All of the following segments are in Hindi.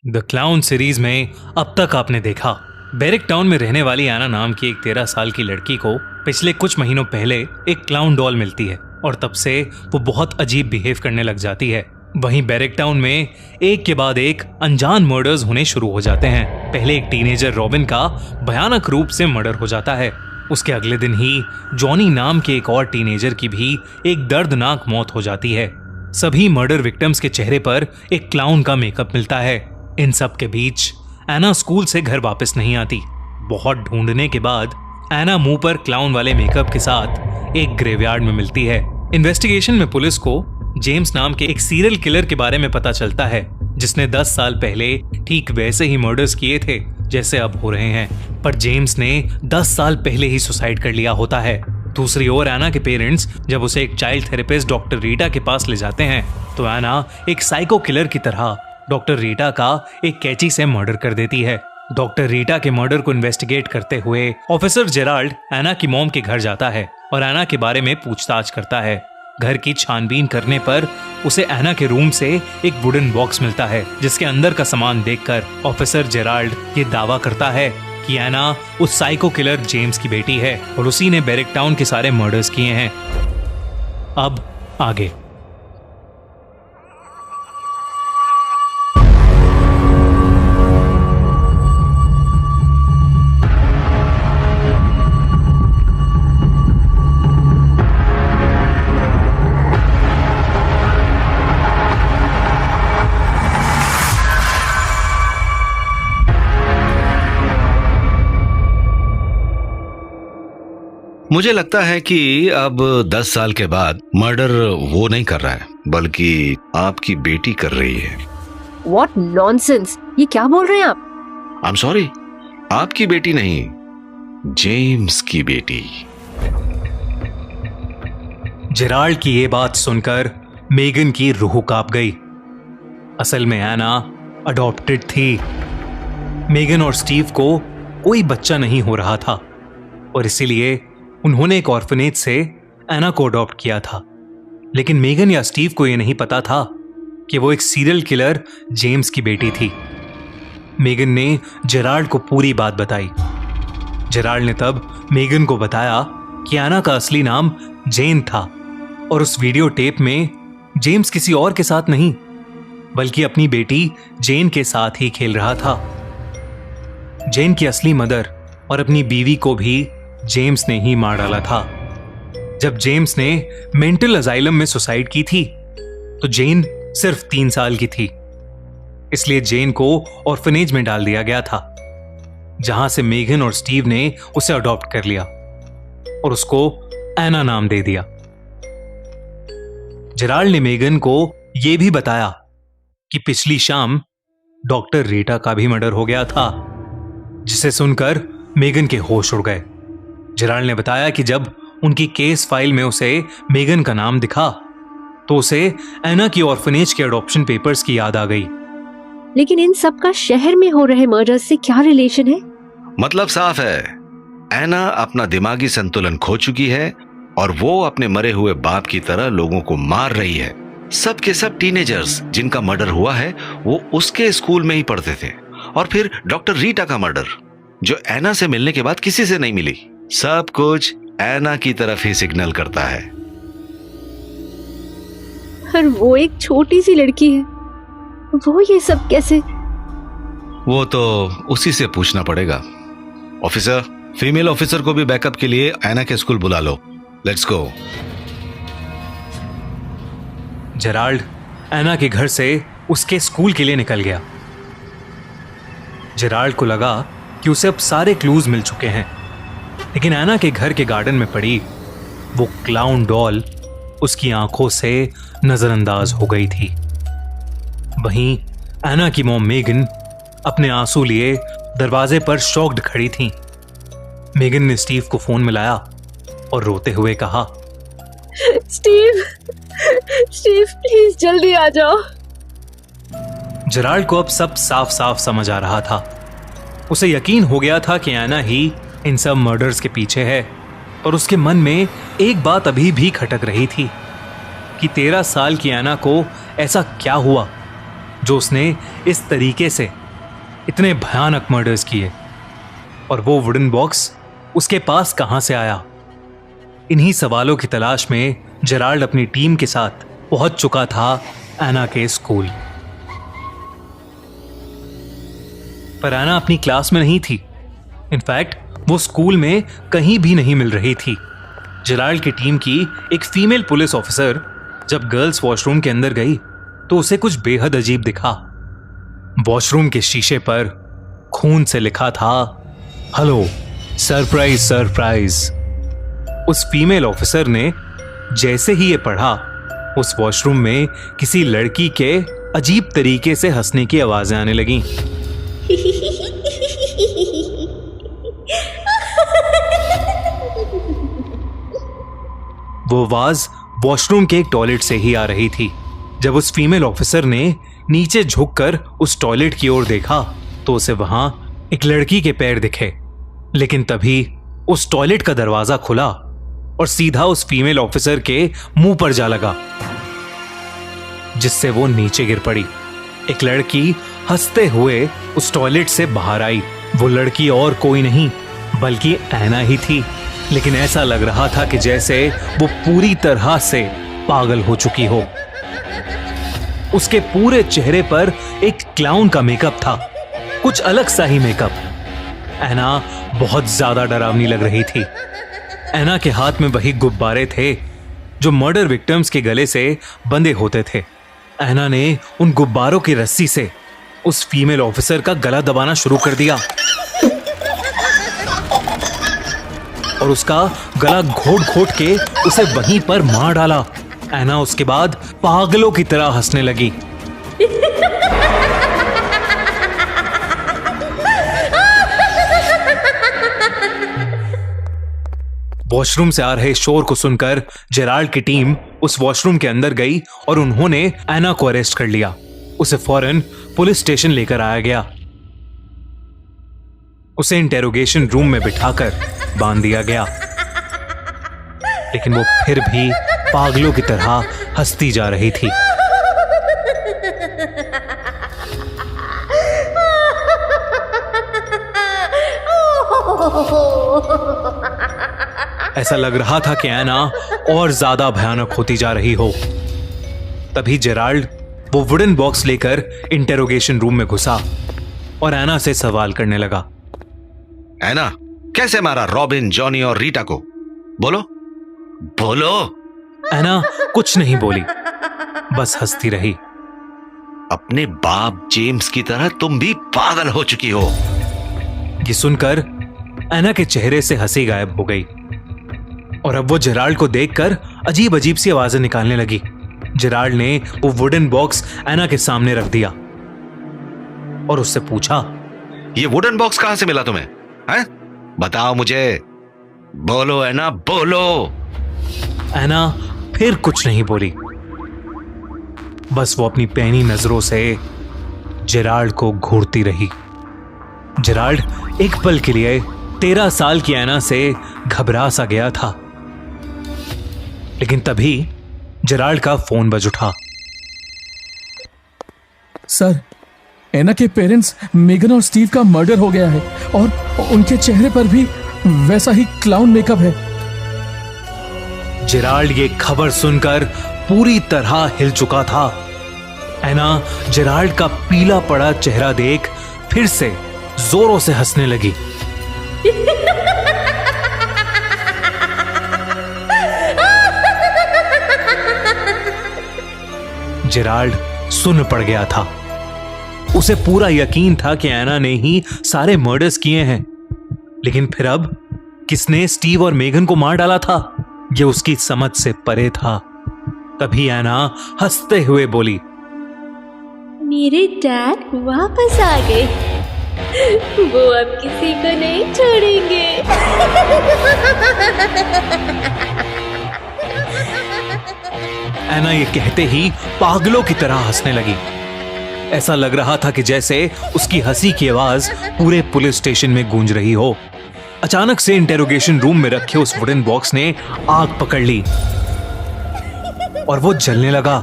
द क्लाउन सीरीज में अब तक आपने देखा, बैरिक टाउन में रहने वाली एना नाम की एक 13 साल की लड़की को पिछले कुछ महीनों पहले एक क्लाउन डॉल मिलती है और तब से वो बहुत अजीब बिहेव करने लग जाती है। वहीं बैरिक टाउन में एक के बाद एक अनजान मर्डर्स होने शुरू हो जाते हैं। पहले एक टीनेजर रॉबिन का भयानक रूप से मर्डर हो जाता है। उसके अगले दिन ही जॉनी नाम के एक और टीनेजर की भी एक दर्दनाक मौत हो जाती है। सभी मर्डर विक्टिम्स के चेहरे पर एक क्लाउन का मेकअप मिलता है। इन सब के बीच एना स्कूल से घर वापस नहीं आती। बहुत ढूंढने के बाद एना मुंह पर क्लाउन वाले मेकअप के साथ एक ग्रेवयार्ड में मिलती है। इन्वेस्टिगेशन में पुलिस को जेम्स नाम के एक सीरियल किलर के बारे में पता चलता है, जिसने 10 साल पहले ठीक वैसे ही मर्डर्स किए थे जैसे अब हो रहे हैं। पर जेम्स ने 10 साल पहले ही सुसाइड कर लिया होता है। दूसरी ओर एना के पेरेंट्स जब उसे एक चाइल्ड थेरेपिस्ट डॉक्टर रीटा के पास ले जाते हैं तो एना एक साइको किलर की तरह डॉक्टर रीटा का एक कैंची से मर्डर कर देती है। डॉक्टर रीटा के मर्डर को इन्वेस्टिगेट करते हुए ऑफिसर जेराल्ड एना की मॉम के घर जाता है और एना के बारे में पूछताछ करता है। घर की छानबीन करने पर उसे एना के रूम से एक वुडन बॉक्स मिलता है, जिसके अंदर का सामान देखकर ऑफिसर जेराल्ड ये दावा करता है कि एना उस साइको किलर जेम्स की बेटी है और उसी ने बैरिक टाउन के सारे मर्डर्स किए हैं। अब आगे। मुझे लगता है कि अब 10 साल के बाद मर्डर वो नहीं कर रहा है, बल्कि आपकी बेटी कर रही है। What nonsense! ये क्या बोल रहे हैं आप? I'm sorry, आपकी बेटी नहीं, जेम्स की बेटी। जेराल्ड की ये बात सुनकर मेगन की रूह कांप गई। असल में एना अडॉप्टेड थी। मेगन और स्टीव को कोई बच्चा नहीं हो रहा था और इसीलिए उन्होंने एक ऑर्फनेज से एना को अडॉप्ट किया था। लेकिन मेगन या स्टीव को यह नहीं पता था कि वो एक सीरियल किलर जेम्स की बेटी थी। मेगन ने जेराल्ड को पूरी बात बताई। जेराल्ड ने तब मेगन को बताया कि एना का असली नाम जेन था और उस वीडियो टेप में जेम्स किसी और के साथ नहीं बल्कि अपनी बेटी जेन के साथ ही खेल रहा था। जेन की असली मदर और अपनी बीवी को भी जेम्स ने ही मार डाला था। जब जेम्स ने मेंटल अजाइलम में सुसाइड की थी तो जेन सिर्फ 3 साल की थी, इसलिए जेन को ऑर्फनेज में डाल दिया गया था, जहां से मेगन और स्टीव ने उसे अडॉप्ट कर लिया और उसको एना नाम दे दिया। जेराल्ड ने मेगन को यह भी बताया कि पिछली शाम डॉक्टर रीटा का भी मर्डर हो गया था, जिसे सुनकर मेगन के होश उड़ गए। जेराल्ड ने बताया कि जब उनकी केस फाइल में उसे मेगन का नाम दिखा तो उसे एना की ऑर्फनेज के अडॉप्शन पेपर्स की याद आ गई। लेकिन इन सब का शहर में हो रहे मर्डर से क्या रिलेशन है? मतलब साफ है, एना अपना दिमागी संतुलन खो चुकी है और वो अपने मरे हुए बाप की तरह लोगों को मार रही है। सब के सब टीनेजर्स जिनका मर्डर हुआ है वो उसके स्कूल में ही पढ़ते थे। और फिर डॉक्टर रीटा का मर्डर, जो एना से मिलने के बाद किसी से नहीं मिली। सब कुछ एना की तरफ ही सिग्नल करता है। और वो एक छोटी सी लड़की है, वो ये सब कैसे? वो तो उसी से पूछना पड़ेगा। ऑफिसर, फीमेल ऑफिसर को भी बैकअप के लिए एना के स्कूल बुला लो। Let's go. जेराल्ड एना के घर से उसके स्कूल के लिए निकल गया। जेराल्ड को लगा कि उसे अब सारे क्लूज मिल चुके हैं, लेकिन एना के घर के गार्डन में पड़ी वो क्लाउन डॉल उसकी आंखों से नजरअंदाज हो गई थी। वहीं एना की मॉम मेगन अपने आंसू लिए दरवाजे पर शॉक्ड खड़ी थी। मेगन ने स्टीव को फोन मिलाया और रोते हुए कहा, स्टीव प्लीज जल्दी आ जाओ। जेराल्ड को अब सब साफ साफ समझ आ रहा था। उसे यकीन हो गया था कि एना ही इन सब मर्डर्स के पीछे है और उसके मन में एक बात अभी भी खटक रही थी कि 13 साल की एना को ऐसा क्या हुआ जो उसने इस तरीके से इतने भयानक मर्डर्स किए, और वो वुडन बॉक्स उसके पास कहां से आया? इन्हीं सवालों की तलाश में जेराल्ड अपनी टीम के साथ पहुंच चुका था एना के स्कूल। पर एना अपनी क्लास में नहीं थी। इनफैक्ट वो स्कूल में कहीं भी नहीं मिल रही थी। जेराल्ड की टीम की एक फीमेल पुलिस ऑफिसर जब गर्ल्स वॉशरूम के अंदर गई तो उसे कुछ बेहद अजीब दिखा। वॉशरूम के शीशे पर खून से लिखा था, हेलो, सरप्राइज सरप्राइज। उस फीमेल ऑफिसर ने जैसे ही ये पढ़ा, उस वॉशरूम में किसी लड़की के अजीब तरीके से हंसने की आवाजें आने लगीं। वो आवाज वॉशरूम के एक टॉयलेट से ही आ रही थी। जब उस फीमेल ऑफिसर ने नीचे झुककर उस टॉयलेट की ओर देखा तो उसे वहां एक लड़की के पैर दिखे। लेकिन तभी उस टॉयलेट का दरवाजा खुला और सीधा उस फीमेल ऑफिसर के मुंह पर जा लगा, जिससे वो नीचे गिर पड़ी। एक लड़की हंसते हुए उस टॉयलेट से बाहर आई। वो लड़की और कोई नहीं बल्कि एना ही थी। लेकिन ऐसा लग रहा था कि जैसे वो पूरी तरह से पागल हो चुकी हो। उसके पूरे चेहरे पर एक क्लाउन का मेकअप था, कुछ अलग सा ही मेकअप। एना बहुत ज्यादा डरावनी लग रही थी। एना के हाथ में वही गुब्बारे थे जो मर्डर विक्टिम्स के गले से बंधे होते थे। एना ने उन गुब्बारों की रस्सी से उस फीमेल ऑफिसर का गला दबाना शुरू कर दिया और उसका गला घोट घोट के उसे वहीं पर मार डाला। एना उसके बाद पागलों की तरह हंसने लगी। वॉशरूम से आ रहे शोर को सुनकर जेराल्ड की टीम उस वॉशरूम के अंदर गई और उन्होंने एना को अरेस्ट कर लिया। उसे फौरन पुलिस स्टेशन लेकर आया गया। उसे इंटेरोगेशन रूम में बिठाकर बांध दिया गया। लेकिन वो फिर भी पागलों की तरह हंसती जा रही थी। ऐसा लग रहा था कि एना और ज्यादा भयानक होती जा रही हो। तभी जेराल्ड वो वुडन बॉक्स लेकर इंटेरोगेशन रूम में घुसा और एना से सवाल करने लगा। एना, कैसे मारा रॉबिन, जॉनी और रीटा को? बोलो बोलो। एना कुछ नहीं बोली, बस हंसती रही। अपने बाप जेम्स की तरह तुम भी पागल हो चुकी हो। ये सुनकर एना के चेहरे से हंसी गायब हो गई और अब वो जेराल्ड को देखकर अजीब अजीब सी आवाजें निकालने लगी। जेराल्ड ने वो वुडन बॉक्स एना के सामने रख दिया और उससे पूछा, ये वुडन बॉक्स कहां से मिला तुम्हें? हैं? बताओ मुझे, बोलो एना, बोलो। एना फिर कुछ नहीं बोली, बस वो अपनी पैनी नजरों से जेराल्ड को घूरती रही। जेराल्ड एक पल के लिए 13 साल की एना से घबरा सा गया था। लेकिन तभी जेराल्ड का फोन बज उठा। सर, एना के पेरेंट्स मेगन और स्टीव का मर्डर हो गया है और उनके चेहरे पर भी वैसा ही क्लाउन मेकअप है। जेराल्ड ये खबर सुनकर पूरी तरह हिल चुका था। एना जेराल्ड का पीला पड़ा चेहरा देख फिर से जोरों से हंसने लगी। जेराल्ड सुन पड़ गया था। उसे पूरा यकीन था कि एना ने ही सारे मर्डर्स किए हैं। लेकिन फिर अब किसने स्टीव और मेगन को मार डाला था, यह उसकी समझ से परे था। तभी एना हंसते हुए बोली, मेरे डैड वापस आ गए। वो अब किसी को नहीं छोड़ेंगे। एना ये कहते ही पागलों की तरह हंसने लगी। ऐसा लग रहा था कि जैसे उसकी हंसी की आवाज पूरे पुलिस स्टेशन में गूंज रही हो। अचानक से इंटेरोगेशन रूम में रखे उस वुडन बॉक्स ने आग पकड़ ली और वो जलने लगा।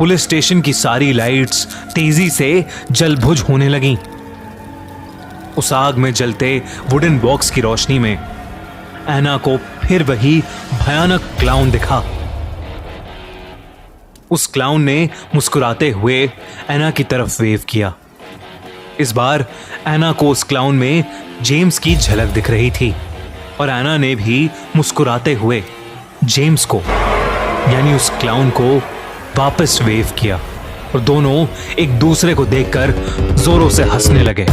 पुलिस स्टेशन की सारी लाइट्स तेजी से जल बुझ होने लगीं। उस आग में जलते वुडन बॉक्स की रोशनी में एना को फिर वही भयानक क्लाउन दिखा। उस क्लाउन ने मुस्कुराते हुए एना की तरफ वेव किया। इस बार एना को उस क्लाउन में जेम्स की झलक दिख रही थी और एना ने भी मुस्कुराते हुए जेम्स को यानी उस क्लाउन को वापस वेव किया और दोनों एक दूसरे को देखकर जोरों से हंसने लगे।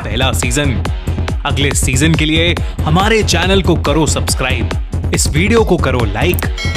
पहला सीजन। अगले सीजन के लिए हमारे चैनल को करो सब्सक्राइब, इस वीडियो को करो लाइक और